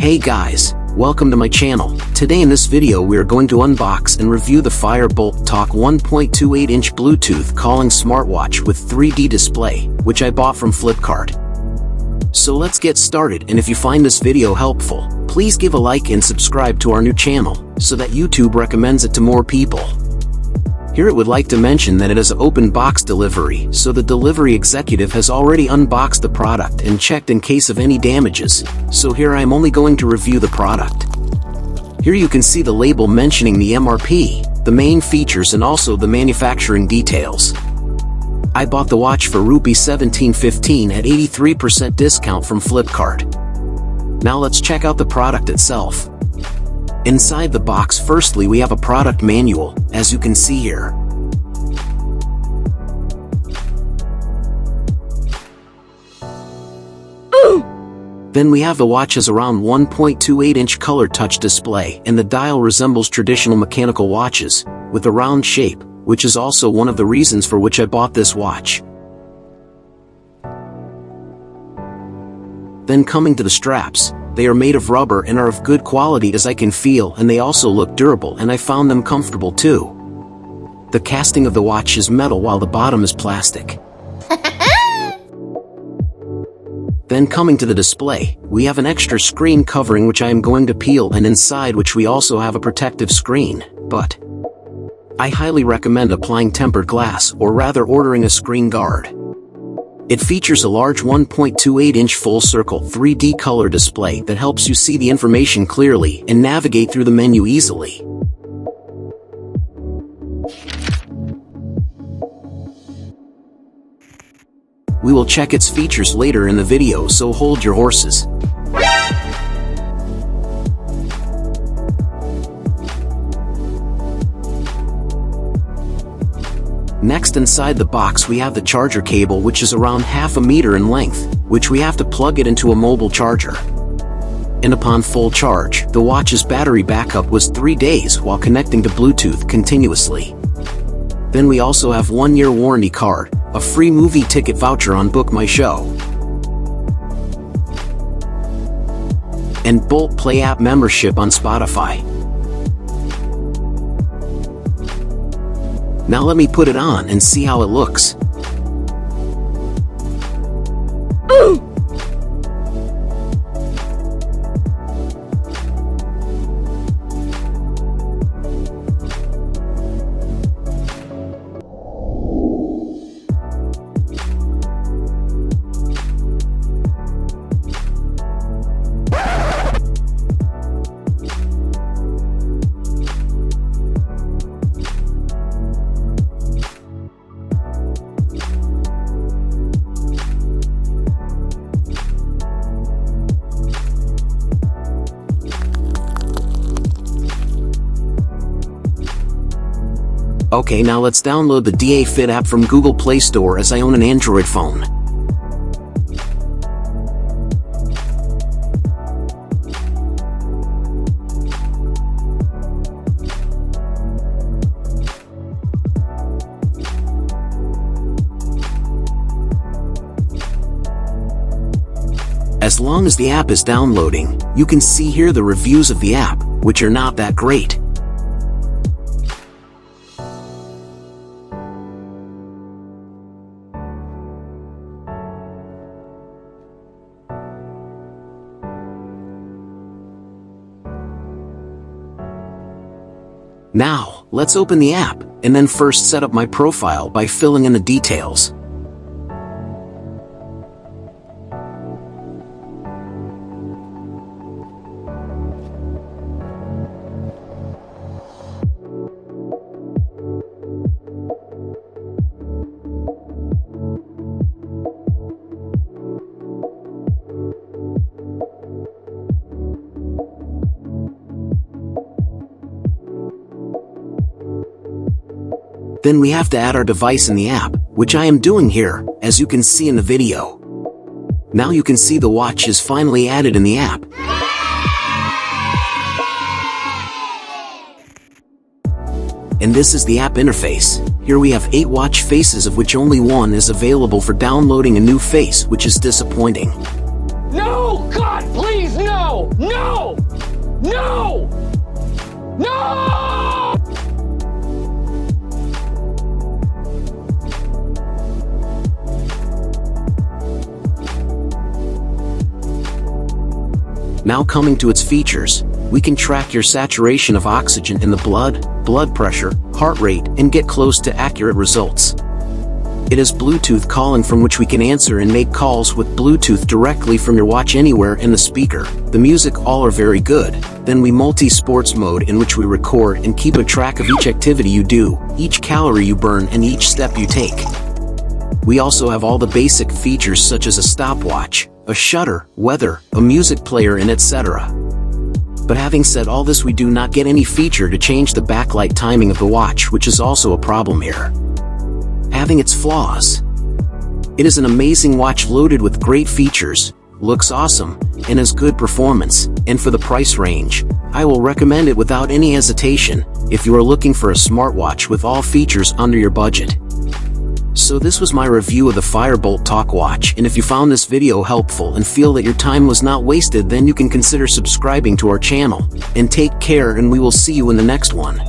Hey guys, welcome to my channel. Today in this video we are going to unbox and review the Fire-Boltt Talk 1.28-inch Bluetooth calling smartwatch with 3D display, which I bought from Flipkart. So let's get started, and if you find this video helpful, please give a like and subscribe to our new channel, so that YouTube recommends it to more people. Here it would like to mention that it is open box delivery, so the delivery executive has already unboxed the product and checked in case of any damages, so here I am only going to review the product. Here you can see the label mentioning the MRP, the main features and also the manufacturing details. I bought the watch for ₹1715 at 83% discount from Flipkart. Now let's check out the product itself. Inside the box, firstly we have a product manual, as you can see here. Then we have the watch has around 1.28-inch color touch display, and the dial resembles traditional mechanical watches, with a round shape, which is also one of the reasons for which I bought this watch. Then coming to the straps, they are made of rubber and are of good quality as I can feel, and they also look durable and I found them comfortable too. The casting of the watch is metal while the bottom is plastic. Then coming to the display, we have an extra screen covering which I am going to peel, and inside which we also have a protective screen, but I highly recommend applying tempered glass, or rather ordering a screen guard. It features a large 1.28-inch full-circle 3D color display that helps you see the information clearly and navigate through the menu easily. We will check its features later in the video, so hold your horses. Next, inside the box we have the charger cable, which is around half a meter in length, which we have to plug it into a mobile charger. And upon full charge, the watch's battery backup was 3 days while connecting to Bluetooth continuously. Then we also have 1-year warranty card, a free movie ticket voucher on Book My Show, and Bolt Play app membership on Spotify. Now let me put it on and see how it looks. Okay, now let's download the Dafit app from Google Play Store, as I own an Android phone. As long as the app is downloading, you can see here the reviews of the app, which are not that great. Now, let's open the app, and then first set up my profile by filling in the details. Then we have to add our device in the app, which I am doing here, as you can see in the video. Now you can see the watch is finally added in the app. And this is the app interface. Here we have 8 watch faces, of which only one is available for downloading a new face, which is disappointing. No! God, please, no! No! Now coming to its features, we can track your saturation of oxygen in the blood pressure, heart rate, and get close to accurate results. It has Bluetooth calling from which we can answer and make calls with Bluetooth directly from your watch anywhere in the speaker. The music all are very good. Then we multi-sports mode in which we record and keep a track of each activity you do, each calorie you burn, and each step you take. We also have all the basic features such as a stopwatch, a shutter, weather, a music player, and etc. But having said all this, we do not get any feature to change the backlight timing of the watch, which is also a problem here. Having its flaws. It is an amazing watch loaded with great features, looks awesome, and has good performance, and for the price range, I will recommend it without any hesitation, if you are looking for a smartwatch with all features under your budget. So this was my review of the Fire-Boltt Talk Watch, and if you found this video helpful and feel that your time was not wasted, then you can consider subscribing to our channel. And take care, and we will see you in the next one.